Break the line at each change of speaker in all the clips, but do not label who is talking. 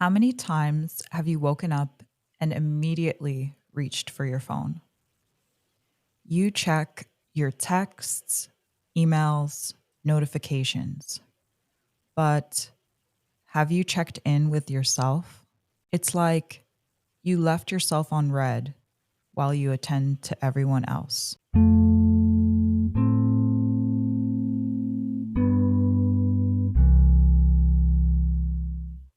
How many times have you woken up and immediately reached for your phone? You check your texts, emails, notifications, but have you checked in with yourself? It's like you left yourself on red while you attend to everyone else.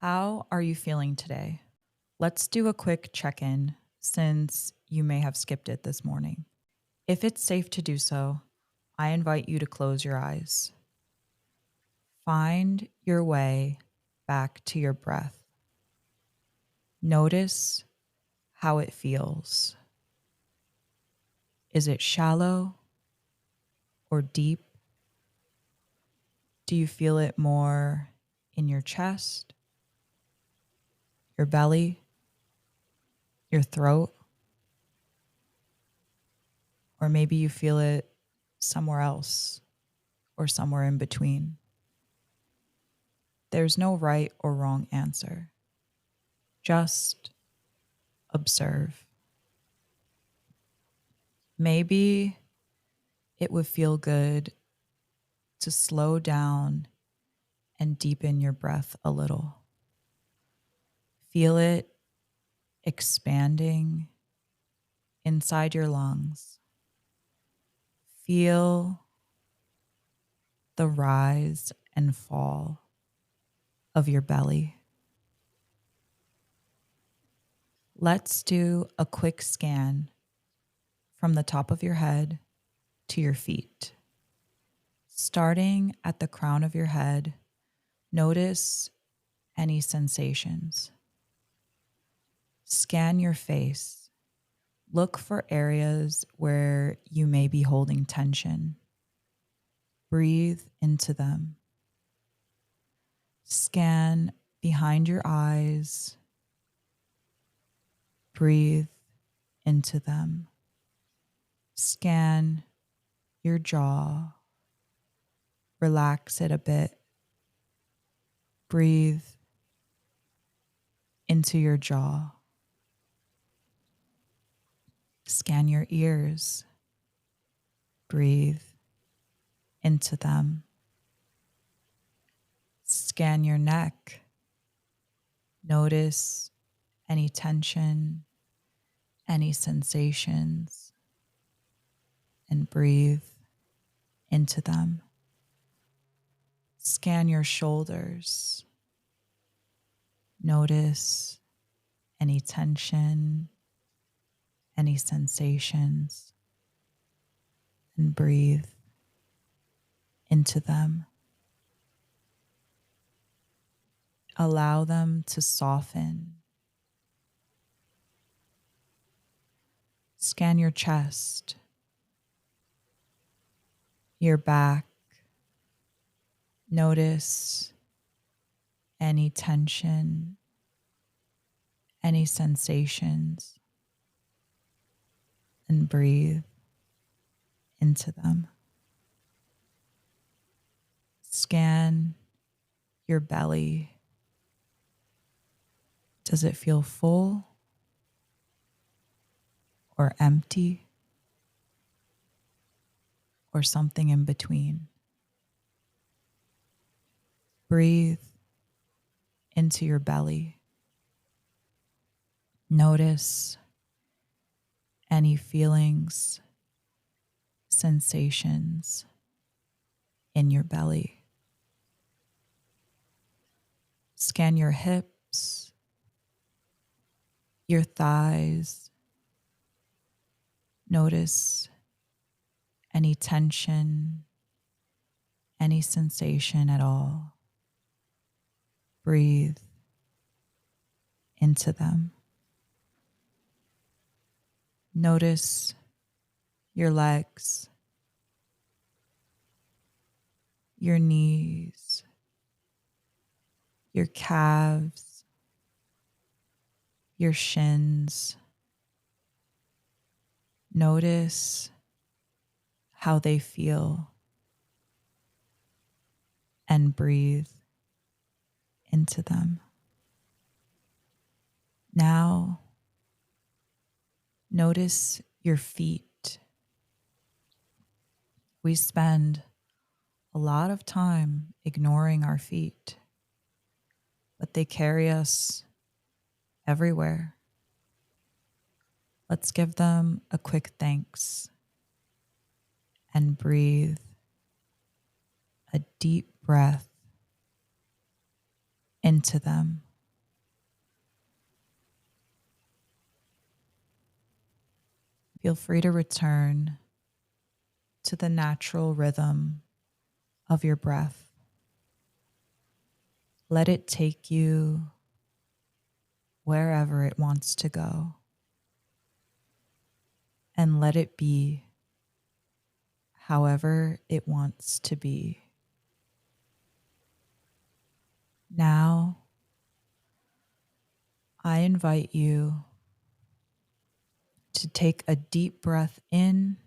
How are you feeling today? Let's do a quick check in since you may have skipped it this morning. If it's safe to do so, I invite you to close your eyes. Find your way back to your breath. Notice how it feels. Is it shallow or deep? Do you feel it more in your chest, your belly, your throat? Or maybe you feel it somewhere else or somewhere in between. There's no right or wrong answer. Just observe. Maybe it would feel good to slow down and deepen your breath a little. Feel it expanding inside your lungs. Feel the rise and fall of your belly. Let's do a quick scan from the top of your head to your feet. Starting at the crown of your head, notice any sensations. Scan your face. Look for areas where you may be holding tension. Breathe into them. Scan behind your eyes. Breathe into them. Scan your jaw. Relax it a bit. Breathe into your jaw. Scan your ears. Breathe into them. Scan your neck. Notice any tension, any sensations, and breathe into them. Scan your shoulders. Notice any tension, any sensations, and breathe into them. Allow them to soften. Scan your chest, your back. Notice any tension, any sensations, and breathe into them. Scan your belly. Does it feel full or empty or something in between? Breathe into your belly. Notice any feelings, sensations in your belly. Scan your hips, your thighs. Notice any tension, any sensation at all. Breathe into them. Notice your legs, your knees, your calves, your shins. Notice how they feel and breathe into them. Now, notice your feet. We spend a lot of time ignoring our feet, but they carry us everywhere. Let's give them a quick thanks and breathe a deep breath into them. Feel free to return to the natural rhythm of your breath. Let it take you wherever it wants to go, and let it be however it wants to be. Now, I invite you to take a deep breath in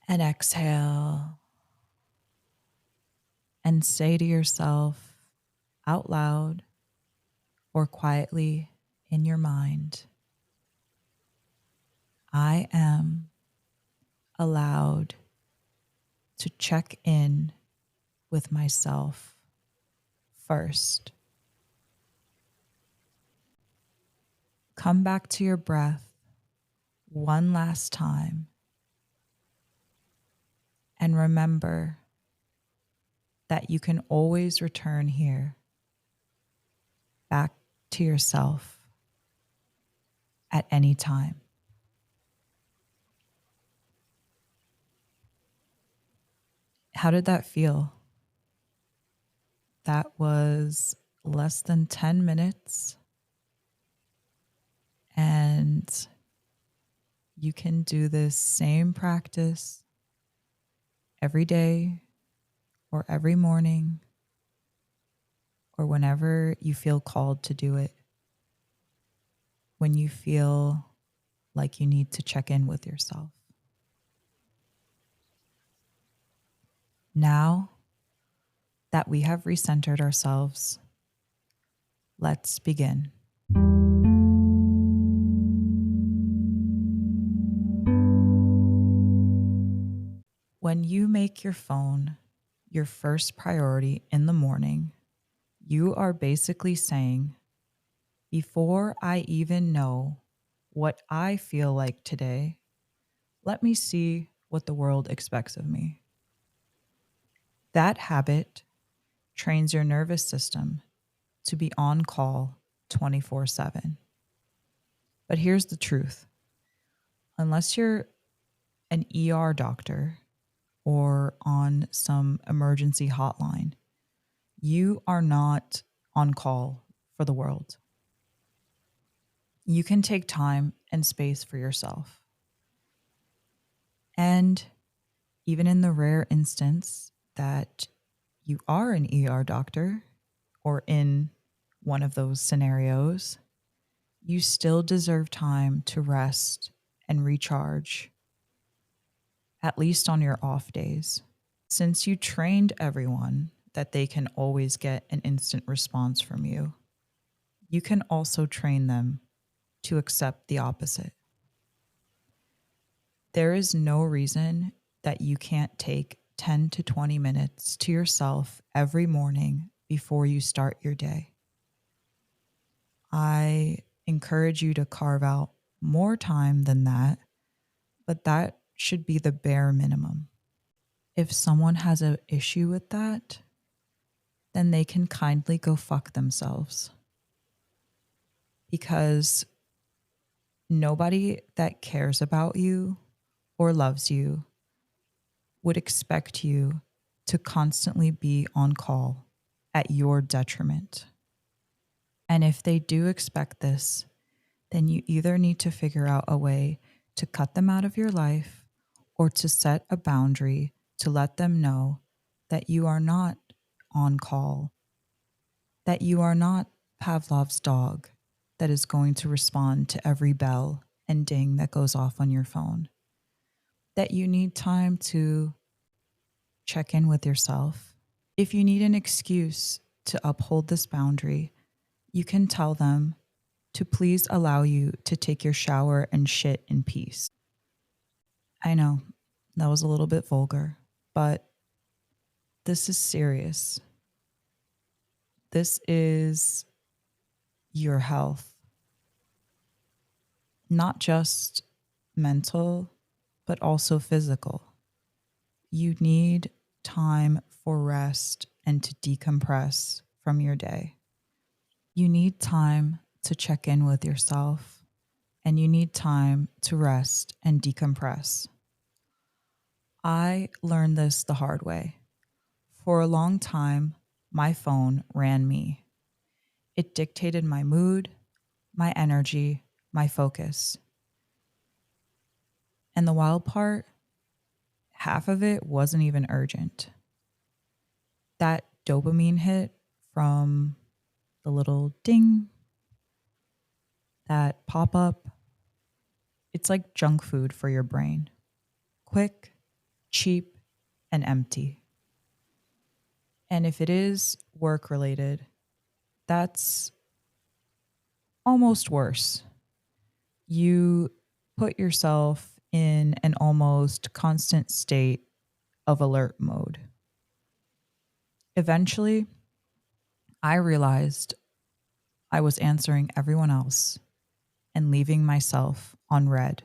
and exhale, and say to yourself out loud or quietly in your mind, I am allowed to check in with myself first. Come back to your breath one last time and remember that you can always return here back to yourself at any time. How did that feel? That was less than 10 minutes, and you can do this same practice every day or every morning or whenever you feel called to do it, when you feel like you need to check in with yourself. Now that we have recentered ourselves, let's begin. When you make your phone your first priority in the morning, you are basically saying, before I even know what I feel like today, let me see what the world expects of me. That habit trains your nervous system to be on call 24/7. But here's the truth. Unless you're an ER doctor or on some emergency hotline, you are not on call for the world. You can take time and space for yourself. And even in the rare instance that you are an ER doctor or in one of those scenarios, you still deserve time to rest and recharge, at least on your off days. Since you trained everyone that they can always get an instant response from you, you can also train them to accept the opposite. There is no reason that you can't take 10 to 20 minutes to yourself every morning before you start your day. I encourage you to carve out more time than that, but that should be the bare minimum. If someone has an issue with that, then they can kindly go fuck themselves. Because nobody that cares about you or loves you would expect you to constantly be on call at your detriment. And if they do expect this, then you either need to figure out a way to cut them out of your life or to set a boundary to let them know that you are not on call, that you are not Pavlov's dog that is going to respond to every bell and ding that goes off on your phone, that you need time to check in with yourself. If you need an excuse to uphold this boundary, You can tell them to please allow you to take your shower and shit in peace. I know that was a little bit vulgar, but this is serious. This is your health, not just mental, but also physical. You need time for rest and to decompress from your day. You need time to check in with yourself, and you need time to rest and decompress. I learned this the hard way. For a long time, my phone ran me. It dictated my mood, my energy, my focus. And the wild part, half of it wasn't even urgent. That dopamine hit from the little ding, that pop up, it's like junk food for your brain. Quick, cheap, and empty. And if it is work related, that's almost worse. You put yourself in an almost constant state of alert mode. Eventually, I realized I was answering everyone else and leaving myself on red.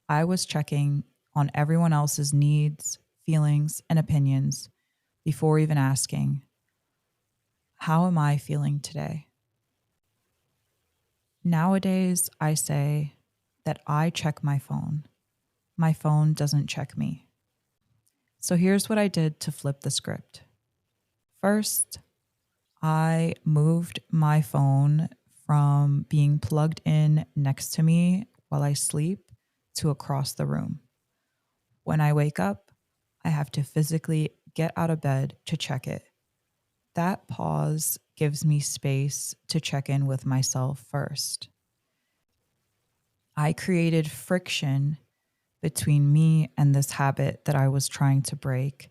I was checking on everyone else's needs, feelings, and opinions before even asking, how am I feeling today? Nowadays, I say that I check my phone. My phone doesn't check me. So here's what I did to flip the script. First, I moved my phone from being plugged in next to me while I sleep to across the room. When I wake up, I have to physically get out of bed to check it. That pause gives me space to check in with myself first. I created friction between me and this habit that I was trying to break,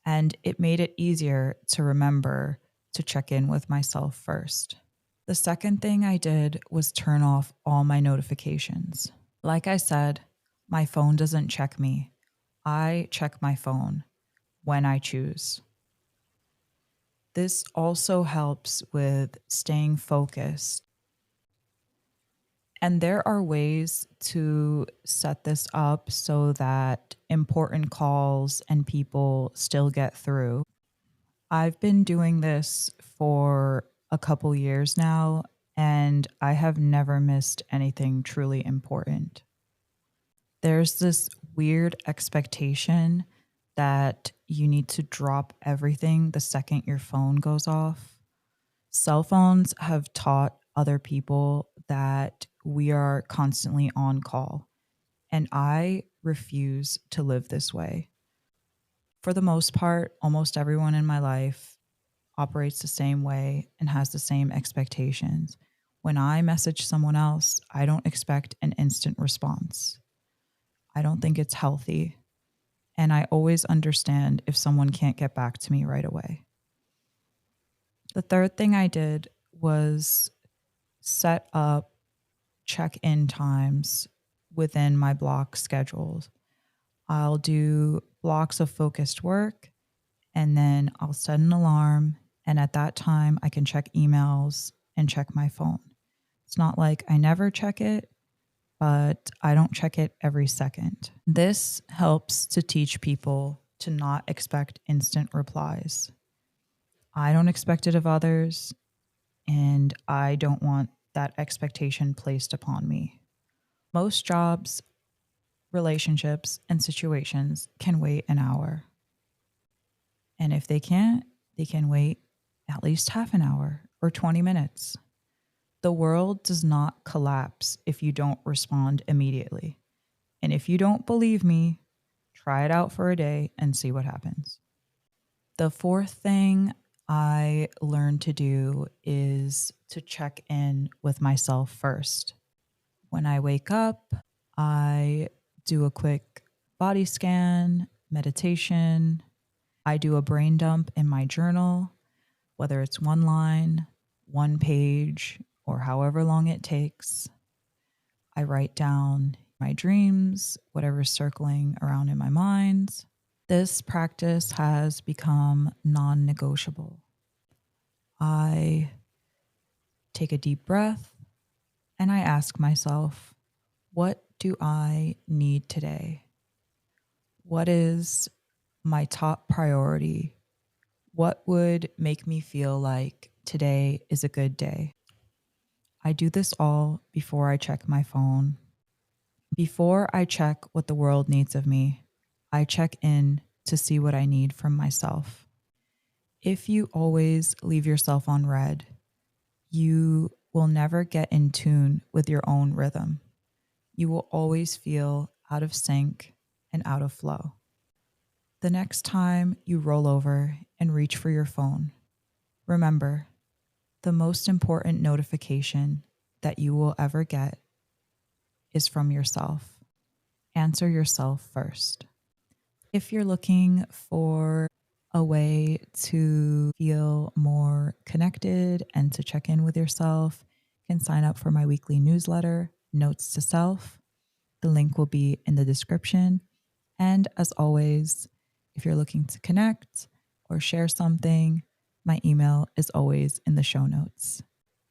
and it made it easier to remember to check in with myself first. The second thing I did was turn off all my notifications. Like I said, my phone doesn't check me. I check my phone when I choose. This also helps with staying focused. And there are ways to set this up so that important calls and people still get through. I've been doing this for a couple years now, and I have never missed anything truly important. There's this weird expectation that you need to drop everything the second your phone goes off. Cell phones have taught other people that we are constantly on call, and I refuse to live this way. For the most part, almost everyone in my life operates the same way and has the same expectations. When I message someone else, I don't expect an instant response. I don't think it's healthy. And I always understand if someone can't get back to me right away. The third thing I did was set up check in times within my block schedules. I'll do blocks of focused work, and then I'll set an alarm. And at that time, I can check emails and check my phone. It's not like I never check it, but I don't check it every second. This helps to teach people to not expect instant replies. I don't expect it of others, and I don't want that expectation placed upon me. Most jobs, relationships, and situations can wait an hour. And if they can't, they can wait at least half an hour or 20 minutes. The world does not collapse if you don't respond immediately. And if you don't believe me, try it out for a day and see what happens. The fourth thing I learned to do is to check in with myself first. When I wake up, I do a quick body scan, meditation. I do a brain dump in my journal, whether it's one line, one page or however long it takes. I write down my dreams, whatever's circling around in my mind. This practice has become non negotiable. I take a deep breath and I ask myself, what do I need today? What is my top priority? What would make me feel like today is a good day? I do this all before I check my phone. Before I check what the world needs of me, I check in to see what I need from myself. If you always leave yourself on red, you will never get in tune with your own rhythm. You will always feel out of sync and out of flow. The next time you roll over and reach for your phone, remember the most important notification that you will ever get is from yourself. Answer yourself first. If you're looking for a way to feel more connected and to check in with yourself, you can sign up for my weekly newsletter, Notes to Self. The link will be in the description. And as always, if you're looking to connect or share something, my email is always in the show notes.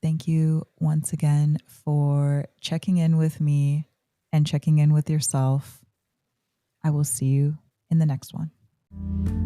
Thank you once again for checking in with me and checking in with yourself. I will see you in the next one.